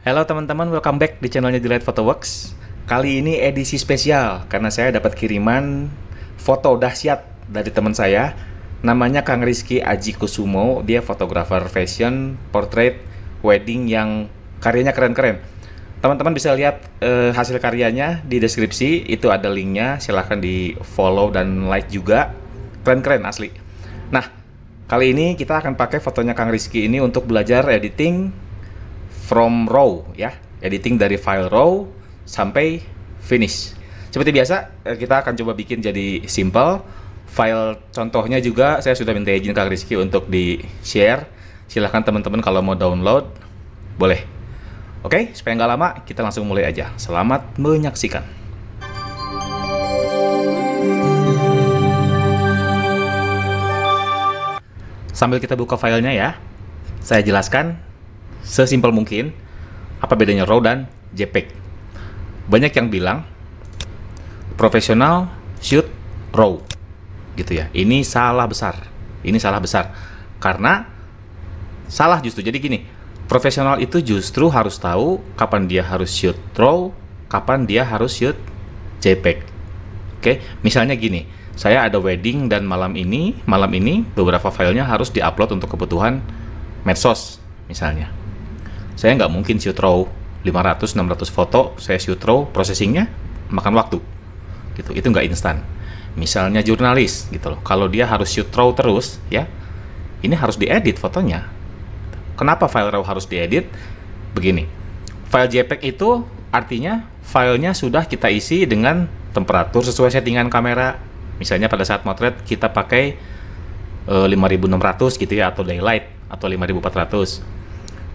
Halo teman-teman, welcome back di channelnya Delight Photoworks. Kali ini edisi spesial karena saya dapat kiriman foto dahsyat dari teman saya. Namanya Kang Rizky Aji Kusumo. Dia fotografer fashion, portrait, wedding yang karyanya keren-keren. Teman-teman bisa lihat hasil karyanya di deskripsi. Itu ada linknya, silahkan di follow dan like juga. Keren-keren asli. Nah, kali ini kita akan pakai fotonya Kang Rizky ini untuk belajar editing from raw, ya, editing dari file raw sampai finish. Seperti biasa, kita akan coba bikin jadi simple. File contohnya juga saya sudah minta izin Kang Rizky untuk di share. Silahkan teman-teman kalau mau download boleh. Oke, supaya nggak lama kita langsung mulai aja. Selamat menyaksikan. Sambil kita buka filenya ya, saya jelaskan sesimpel mungkin apa bedanya RAW dan JPEG. Banyak yang bilang profesional shoot RAW gitu ya. Ini salah besar. Ini salah besar. Karena salah justru. Jadi gini, profesional itu justru harus tahu kapan dia harus shoot RAW, kapan dia harus shoot JPEG. Oke, misalnya gini, saya ada wedding dan malam ini beberapa filenya harus diupload untuk kebutuhan medsos misalnya. Saya nggak mungkin shoot raw 500-600 foto, saya shoot raw, processingnya makan waktu gitu, itu nggak instan. Misalnya jurnalis gitu loh, kalau dia harus shoot raw terus ya, ini harus diedit fotonya. Kenapa file raw harus diedit? Begini, file JPEG itu artinya filenya sudah kita isi dengan temperatur sesuai settingan kamera. Misalnya pada saat motret kita pakai 5600 gitu ya, atau daylight, atau 5400.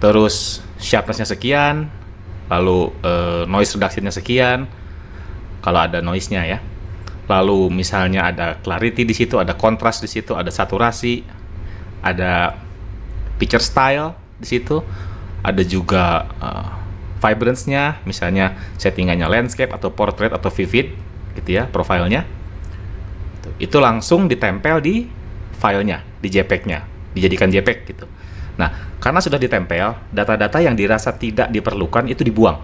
Terus sharpness-nya sekian, lalu noise reduction-nya sekian, kalau ada noise-nya ya. Lalu misalnya ada clarity di situ, ada kontras di situ, ada saturasi, ada picture style di situ, ada juga vibrance-nya, misalnya settingannya landscape atau portrait atau vivid gitu ya, profilnya. Itu langsung ditempel di filenya, di JPEG-nya, dijadikan JPEG gitu. Nah, karena sudah ditempel, data-data yang dirasa tidak diperlukan itu dibuang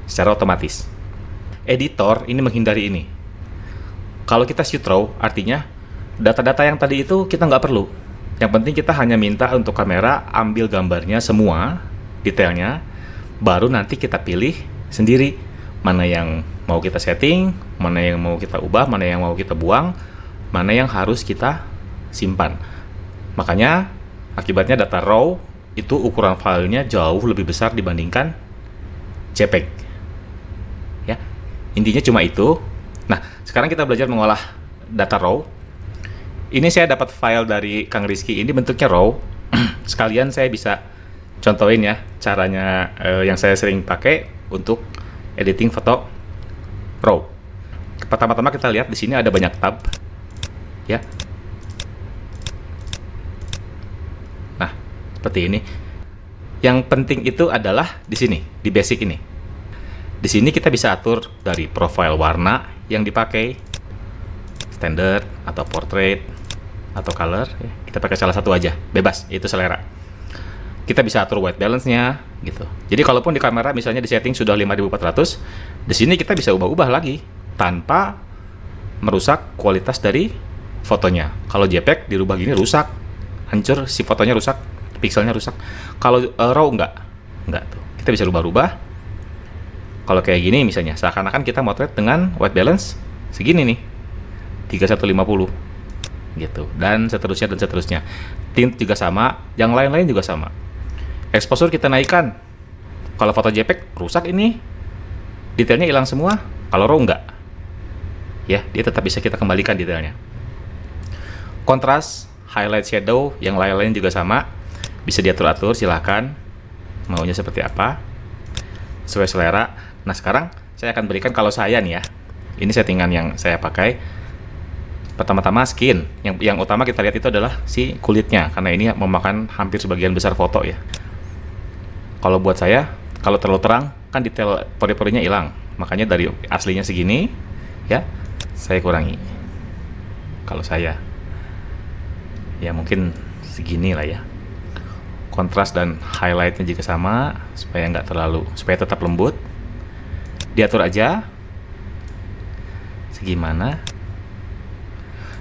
secara otomatis. Editor ini menghindari ini. Kalau kita shoot raw, artinya data-data yang tadi itu kita nggak perlu. Yang penting kita hanya minta untuk kamera ambil gambarnya semua, detailnya, baru nanti kita pilih sendiri mana yang mau kita setting, mana yang mau kita ubah, mana yang mau kita buang, mana yang harus kita simpan. Makanya akibatnya data raw itu ukuran filenya jauh lebih besar dibandingkan JPEG. Ya, intinya cuma itu. Nah, sekarang kita belajar mengolah data raw. Ini saya dapat file dari Kang Rizky, ini bentuknya raw. Sekalian saya bisa contohin ya caranya yang saya sering pakai untuk editing foto raw. Pertama-tama kita lihat di sini ada banyak tab, ya. Seperti ini. Yang penting itu adalah di sini, di basic ini. Di sini kita bisa atur dari profile warna yang dipakai, standard atau portrait atau color. Kita pakai salah satu aja, bebas, itu selera. Kita bisa atur white balance-nya gitu. Jadi kalaupun di kamera misalnya di setting sudah 5400, di sini kita bisa ubah-ubah lagi tanpa merusak kualitas dari fotonya. Kalau JPEG dirubah gini rusak, hancur, si fotonya rusak, pikselnya rusak. Kalau raw enggak tuh. Kita bisa rubah-rubah. Kalau kayak gini misalnya, seakan-akan kita motret dengan white balance segini nih, 3150 gitu, dan seterusnya. Tint juga sama, yang lain-lain juga sama. Exposure kita naikkan. Kalau foto JPEG rusak ini, detailnya hilang semua. Kalau raw enggak, ya dia tetap bisa kita kembalikan detailnya. Kontras, highlight, shadow, yang lain-lain juga sama. Bisa diatur-atur, silahkan maunya seperti apa sesuai selera. Nah, sekarang saya akan berikan kalau saya nih ya, ini settingan yang saya pakai. Pertama-tama skin, yang utama kita lihat itu adalah si kulitnya, karena ini memakan hampir sebagian besar foto ya. Kalau buat saya, kalau terlalu terang kan detail pori-porinya hilang, makanya dari aslinya segini ya saya kurangi. Kalau saya ya mungkin segini lah ya. Kontras dan highlightnya juga sama, supaya tetap lembut. Diatur aja segimana.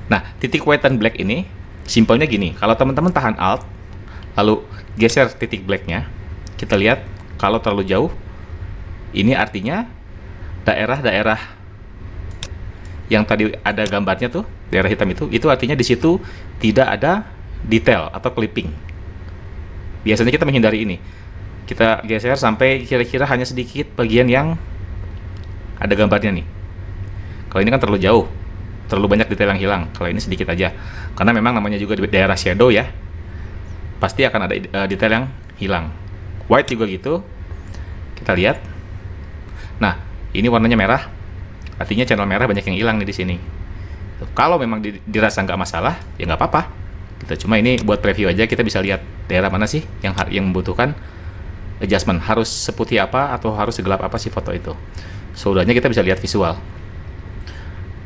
Nah, titik white dan black ini simpelnya gini. Kalau teman-teman tahan Alt, lalu geser titik blacknya, kita lihat kalau terlalu jauh, ini artinya daerah-daerah yang tadi ada gambarnya tuh, daerah hitam itu artinya di situ tidak ada detail atau clipping. Biasanya kita menghindari ini. Kita geser sampai kira-kira hanya sedikit bagian yang ada gambarnya nih. Kalau ini kan terlalu jauh, terlalu banyak detail yang hilang. Kalau ini sedikit aja, karena memang namanya juga di daerah shadow ya, pasti akan ada detail yang hilang. White juga gitu. Kita lihat. Nah, ini warnanya merah, artinya channel merah banyak yang hilang nih di sini. Kalau memang dirasa nggak masalah, ya nggak apa-apa. Cuma ini buat preview aja, kita bisa lihat daerah mana sih yang membutuhkan adjustment. Harus seputih apa atau harus segelap apa sih foto itu. Sudahnya kita bisa lihat visual.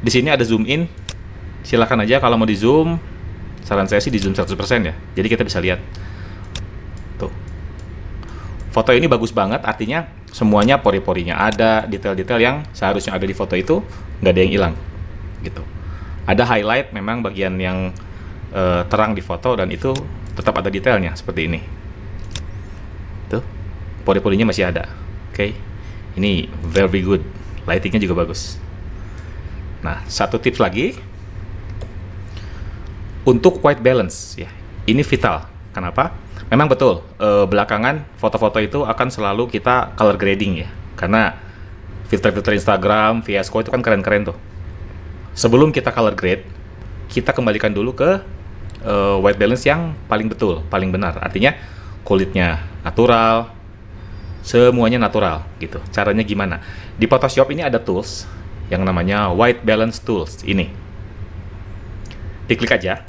Di sini ada zoom in. Silakan aja kalau mau di zoom. Saran saya sih di zoom 100% ya. Jadi kita bisa lihat. Tuh. Foto ini bagus banget, artinya semuanya pori-porinya ada, detail-detail yang seharusnya ada di foto itu nggak ada yang hilang. Gitu. Ada highlight memang bagian yang terang di foto, dan itu tetap ada detailnya seperti ini. Tuh, pori-porinya masih ada. Oke, ini very good, lightingnya juga bagus. Nah, satu tips lagi untuk white balance ya, ini vital. Kenapa? Memang betul, belakangan foto-foto itu akan selalu kita color grading ya, karena filter-filter Instagram, VS Code itu kan keren-keren tuh. Sebelum kita color grade, kita kembalikan dulu ke white balance yang paling betul, paling benar. Artinya kulitnya natural, semuanya natural gitu. Caranya gimana? Di Photoshop ini ada tools yang namanya white balance tools ini. Diklik aja.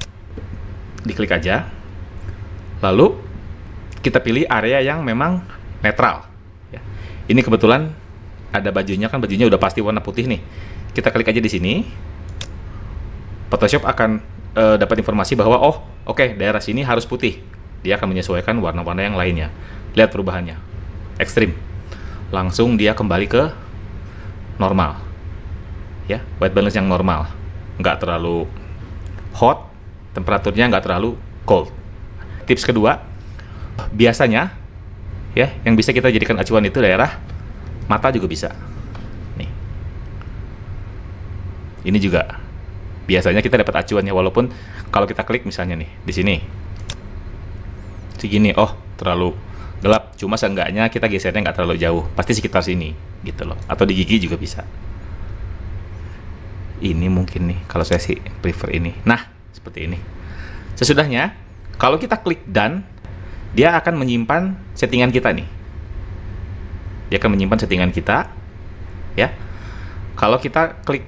Lalu kita pilih area yang memang netral ya. Ini kebetulan ada bajunya, kan bajunya udah pasti warna putih nih. Kita klik aja di sini. Photoshop akan dapat informasi bahwa oke, daerah sini harus putih. Dia akan menyesuaikan warna-warna yang lainnya. Lihat perubahannya, ekstrim. Langsung dia kembali ke normal ya, white balance yang normal, nggak terlalu hot, temperaturnya nggak terlalu cold. Tips kedua, biasanya ya yang bisa kita jadikan acuan itu daerah mata juga bisa. Nih, ini juga biasanya kita dapat acuannya, walaupun kalau kita klik misalnya nih di sini segini, terlalu gelap. Cuma seenggaknya kita gesernya nggak terlalu jauh, pasti sekitar sini gitu loh. Atau di gigi juga bisa. Ini mungkin nih, kalau saya sih prefer ini. Nah, seperti ini. Sesudahnya, kalau kita klik done, dia akan menyimpan settingan kita nih. Dia akan menyimpan settingan kita ya. Kalau kita klik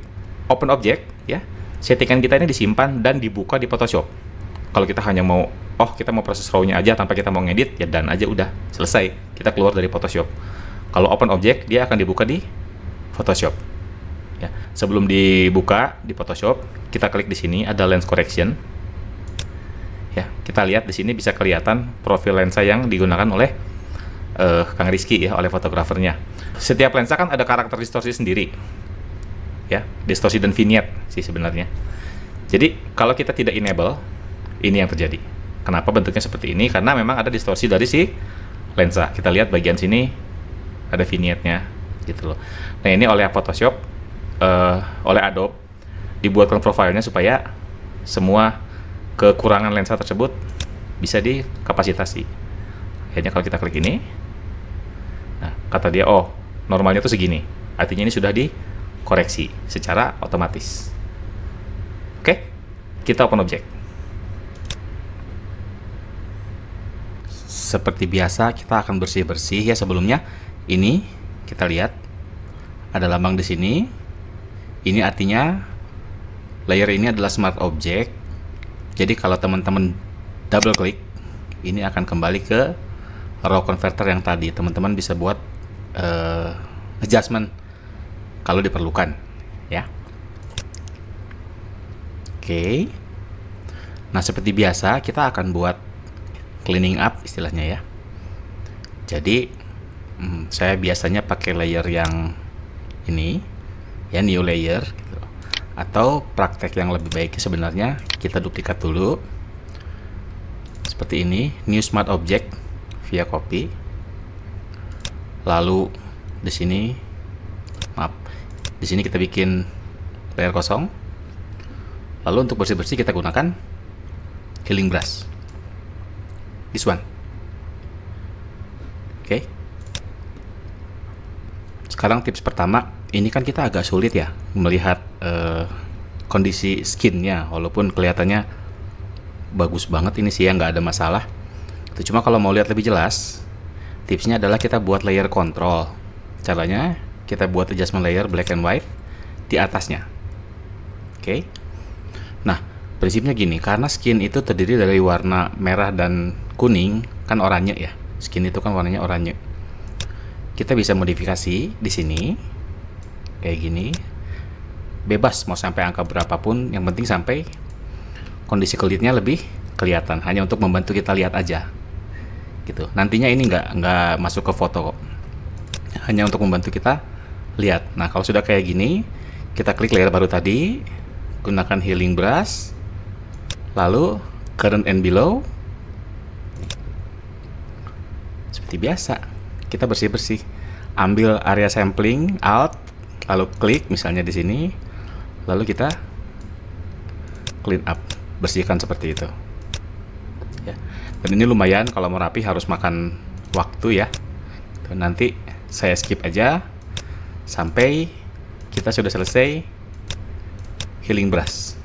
open object ya, settingan kita ini disimpan dan dibuka di Photoshop. Kalau kita hanya mau, kita mau proses raw-nya aja tanpa kita mau ngedit, ya done aja udah, selesai. Kita keluar dari Photoshop. Kalau open object, dia akan dibuka di Photoshop. Ya, sebelum dibuka di Photoshop, kita klik di sini ada lens correction. Ya, kita lihat di sini bisa kelihatan profil lensa yang digunakan oleh Kang Rizky ya, oleh fotografernya. Setiap lensa kan ada karakter distorsi sendiri. Ya, distorsi dan vignette sih sebenarnya. Jadi kalau kita tidak enable, ini yang terjadi. Kenapa bentuknya seperti ini? Karena memang ada distorsi dari si lensa. Kita lihat bagian sini ada vignette-nya gitu loh. Nah, ini oleh Photoshop, oleh Adobe dibuatkan profilnya supaya semua kekurangan lensa tersebut bisa dikapasitasi. Akhirnya kalau kita klik ini, nah kata dia, normalnya tuh segini. Artinya ini sudah dikoreksi secara otomatis. Oke, kita open object. Seperti biasa kita akan bersih-bersih ya sebelumnya. Ini kita lihat ada lambang di sini. Ini artinya layer ini adalah smart object. Jadi kalau teman-teman double klik, ini akan kembali ke raw converter yang tadi. Teman-teman bisa buat adjustment kalau diperlukan ya. Oke. Nah, seperti biasa kita akan buat cleaning up istilahnya ya. Jadi saya biasanya pakai layer yang ini ya, new layer gitu. Atau praktek yang lebih baik sebenarnya kita duplikat dulu seperti ini, new smart object via copy. Lalu di sini kita bikin layer kosong. Lalu untuk bersih-bersih kita gunakan healing brush, this one. Oke. Sekarang tips pertama, ini kan kita agak sulit ya melihat kondisi skinnya, walaupun kelihatannya bagus banget ini sih ya, nggak ada masalah. Itu cuma kalau mau lihat lebih jelas, tipsnya adalah kita buat layer control. Caranya kita buat adjustment layer black and white di atasnya. Oke. Nah, prinsipnya gini, karena skin itu terdiri dari warna merah dan kuning, kan oranye ya. Skin itu kan warnanya oranye. Kita bisa modifikasi di sini kayak gini. Bebas mau sampai angka berapapun, yang penting sampai kondisi kulitnya lebih kelihatan, hanya untuk membantu kita lihat aja. Gitu. Nantinya ini nggak masuk ke foto kok. Hanya untuk membantu kita lihat. Nah, kalau sudah kayak gini, kita klik layer baru tadi, gunakan healing brush, lalu current and below. Seperti biasa, kita bersih-bersih. Ambil area sampling, alt, lalu klik misalnya di sini, lalu kita clean up, bersihkan seperti itu. Ya. Dan ini lumayan, kalau mau rapi harus makan waktu ya. Nanti saya skip aja sampai kita sudah selesai healing brush.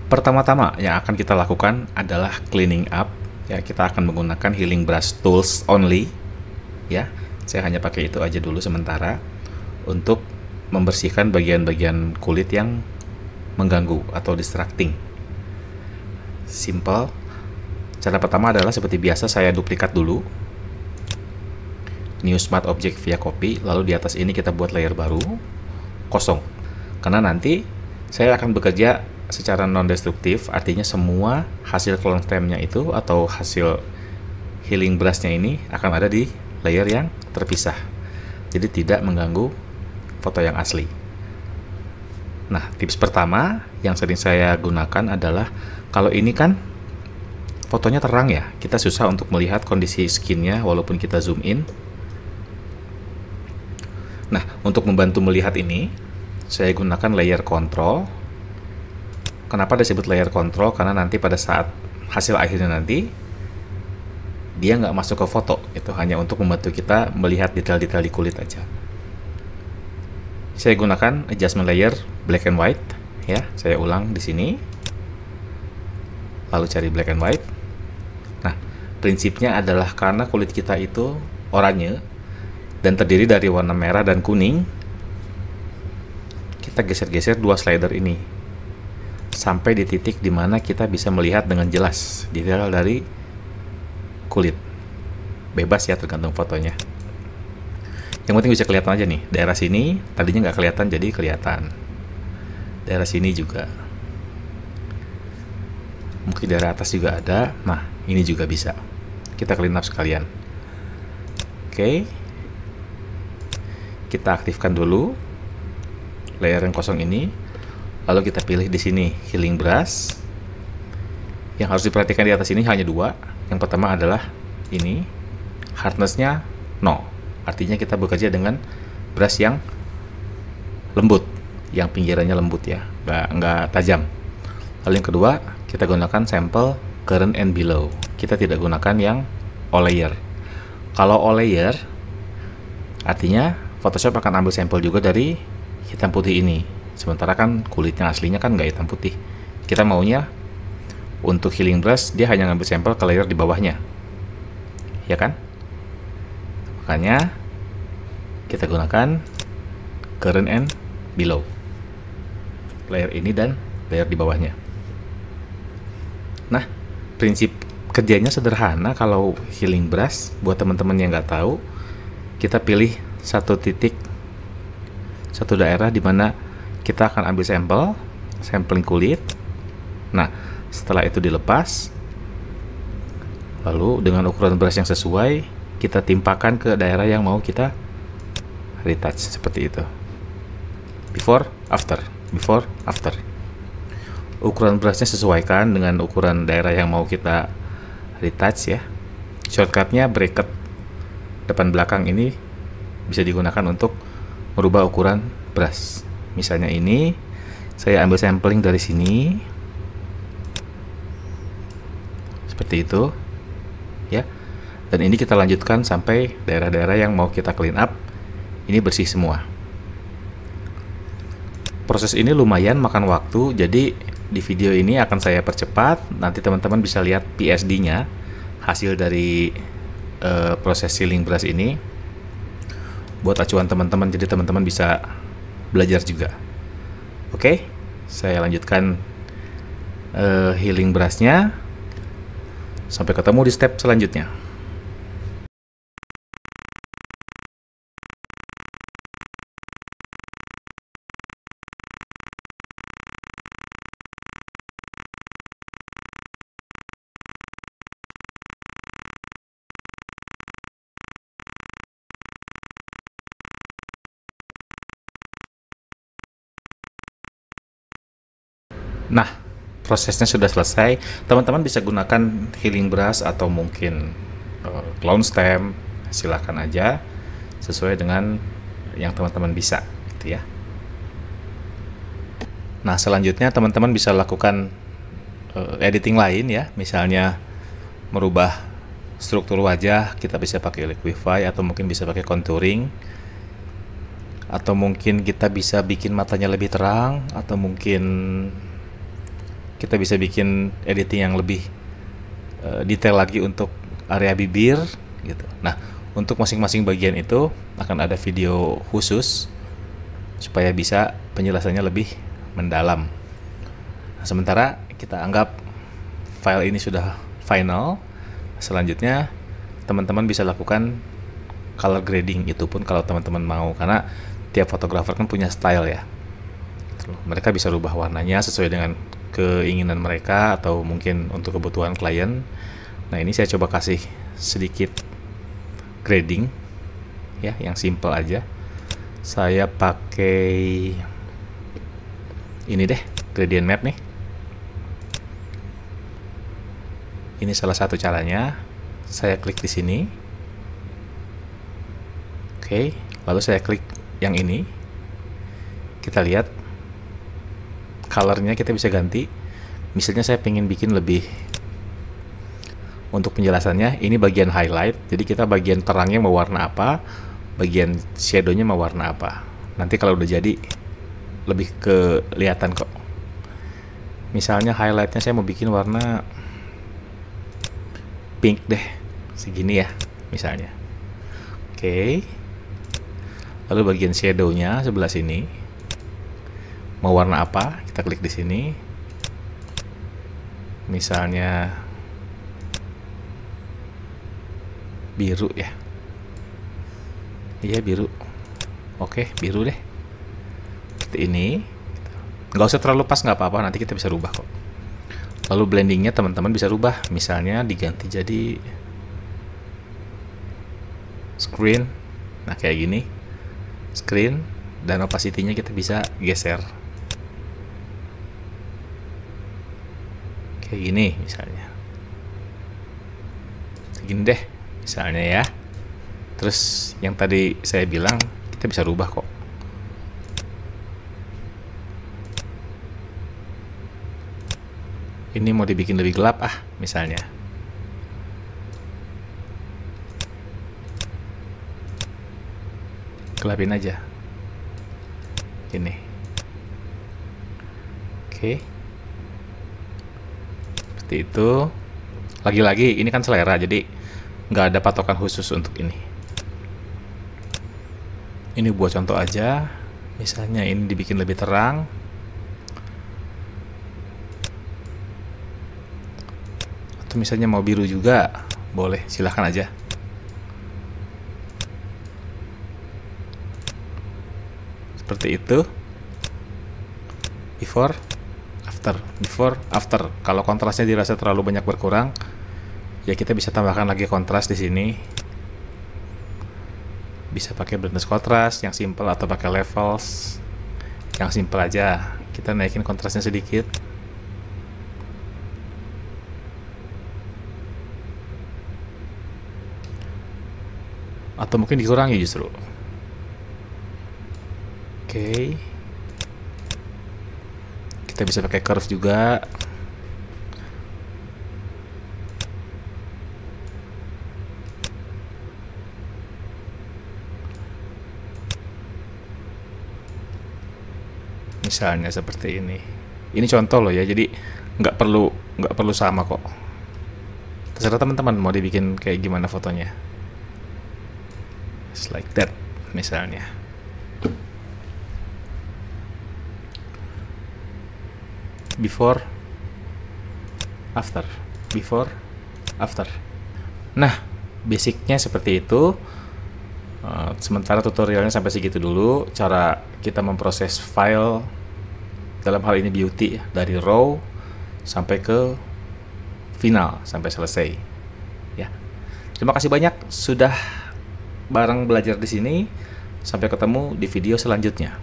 Pertama-tama yang akan kita lakukan adalah cleaning up. Ya, kita akan menggunakan healing brush tools only. Ya, saya hanya pakai itu aja dulu sementara untuk membersihkan bagian-bagian kulit yang mengganggu atau distracting. Simple. Cara pertama adalah seperti biasa, saya duplikat dulu new smart object via copy, lalu di atas ini kita buat layer baru kosong, karena nanti saya akan bekerja secara non-destruktif, artinya semua hasil clone stemnya itu atau hasil healing brushnya ini akan ada di layer yang terpisah, jadi tidak mengganggu foto yang asli. Nah, tips pertama yang sering saya gunakan adalah, kalau ini kan fotonya terang ya, kita susah untuk melihat kondisi skinnya walaupun kita zoom in. Nah, untuk membantu melihat ini, saya gunakan layer control. Kenapa disebut layer control? Karena nanti pada saat hasil akhirnya nanti, dia nggak masuk ke foto, itu hanya untuk membantu kita melihat detail-detail di kulit aja. Saya gunakan adjustment layer black and white, ya. Saya ulang di sini, lalu cari black and white. Nah, prinsipnya adalah karena kulit kita itu oranye dan terdiri dari warna merah dan kuning, kita geser-geser dua slider ini sampai di titik dimana kita bisa melihat dengan jelas detail dari kulit. Bebas ya, tergantung fotonya. Yang penting bisa kelihatan aja nih, daerah sini tadinya nggak kelihatan jadi kelihatan, daerah sini juga, mungkin daerah atas juga ada. Nah, ini juga bisa kita clean up sekalian. Oke, kita aktifkan dulu layer yang kosong ini, lalu kita pilih di sini healing brush. Yang harus diperhatikan di atas ini hanya dua. Yang pertama adalah ini, hardness-nya no, artinya kita bekerja dengan brush yang lembut, yang pinggirannya lembut ya, nggak tajam. Lalu yang kedua, kita gunakan sampel current and below. Kita tidak gunakan yang all layer. Kalau all layer, artinya Photoshop akan ambil sampel juga dari hitam putih ini. Sementara kan kulitnya aslinya kan nggak hitam putih. Kita maunya untuk healing brush, dia hanya ngambil sampel ke layer di bawahnya, ya kan? Makanya kita gunakan current and below, layer ini dan layer di bawahnya. Nah, prinsip kerjanya sederhana. Kalau healing brush, buat teman-teman yang nggak tahu, kita pilih satu titik satu daerah di mana kita akan ambil sampling kulit. Nah, setelah itu dilepas, lalu dengan ukuran brush yang sesuai, kita timpakan ke daerah yang mau kita retouch, seperti itu. Before, after, before, after. Ukuran brushnya sesuaikan dengan ukuran daerah yang mau kita retouch ya. Shortcutnya bracket depan belakang ini bisa digunakan untuk merubah ukuran brush. Misalnya ini, saya ambil sampling dari sini, seperti itu ya. Dan ini kita lanjutkan sampai daerah-daerah yang mau kita clean up ini bersih semua. Proses ini lumayan makan waktu, jadi di video ini akan saya percepat. Nanti teman-teman bisa lihat PSD-nya, hasil dari proses sealing brush ini, buat acuan teman-teman, jadi teman-teman bisa belajar juga. Oke, saya lanjutkan healing brushnya. Sampai ketemu di step selanjutnya. Nah, prosesnya sudah selesai. Teman-teman bisa gunakan healing brush atau mungkin clown stem, silakan aja sesuai dengan yang teman-teman bisa, gitu ya. Nah, selanjutnya teman-teman bisa lakukan editing lain ya, misalnya merubah struktur wajah, kita bisa pakai liquify atau mungkin bisa pakai contouring, atau mungkin kita bisa bikin matanya lebih terang, atau mungkin kita bisa bikin editing yang lebih detail lagi untuk area bibir gitu. Nah, untuk masing-masing bagian itu akan ada video khusus supaya bisa penjelasannya lebih mendalam. Nah, sementara kita anggap file ini sudah final. Selanjutnya teman-teman bisa lakukan color grading, itu pun kalau teman-teman mau, karena tiap fotografer kan punya style ya. Mereka bisa rubah warnanya sesuai dengan keinginan mereka atau mungkin untuk kebutuhan klien. Nah, ini saya coba kasih sedikit grading ya, yang simple aja. Saya pakai ini deh, gradient map nih. Ini salah satu caranya. Saya klik di sini. Oke, lalu saya klik yang ini. Kita lihat colornya kita bisa ganti. Misalnya saya pengen bikin lebih, untuk penjelasannya ini bagian highlight, jadi kita bagian terangnya mau warna apa, bagian shadownya mau warna apa. Nanti kalau udah jadi lebih kelihatan kok. Misalnya highlightnya saya mau bikin warna pink deh, segini ya misalnya. Oke, lalu bagian shadownya sebelah sini mau warna apa, kita klik di sini. Misalnya biru ya. Iya, biru. Oke, biru deh. Seperti ini. Nggak usah terlalu pas, nggak apa-apa, nanti kita bisa rubah kok. Lalu blendingnya teman-teman bisa rubah. Misalnya diganti jadi screen. Nah, kayak gini. Screen, dan opacity-nya kita bisa geser. Kayak gini misalnya, segini deh misalnya ya. Terus yang tadi saya bilang kita bisa rubah kok. Ini mau dibikin lebih gelap misalnya. Gelapin aja ini. Oke, seperti itu. Lagi-lagi ini kan selera, jadi nggak ada patokan khusus untuk ini. Ini buat contoh aja. Misalnya ini dibikin lebih terang, atau misalnya mau biru juga boleh, silahkan aja. seperti itu. Before, after. Kalau kontrasnya dirasa terlalu banyak berkurang, ya kita bisa tambahkan lagi kontras di sini. Bisa pakai brightness kontras yang simple atau pakai levels yang simple aja. Kita naikin kontrasnya sedikit. Atau mungkin dikurangi justru. Oke. Kita bisa pakai curve juga. Misalnya seperti ini. Ini contoh loh ya, jadi nggak perlu sama kok. Terserah teman-teman mau dibikin kayak gimana fotonya. Just like that, misalnya. Before, after. Nah, basicnya seperti itu. Sementara tutorialnya sampai segitu dulu. Cara kita memproses file, dalam hal ini beauty, dari raw sampai ke final, sampai selesai. Ya, terima kasih banyak sudah bareng belajar di sini. Sampai ketemu di video selanjutnya.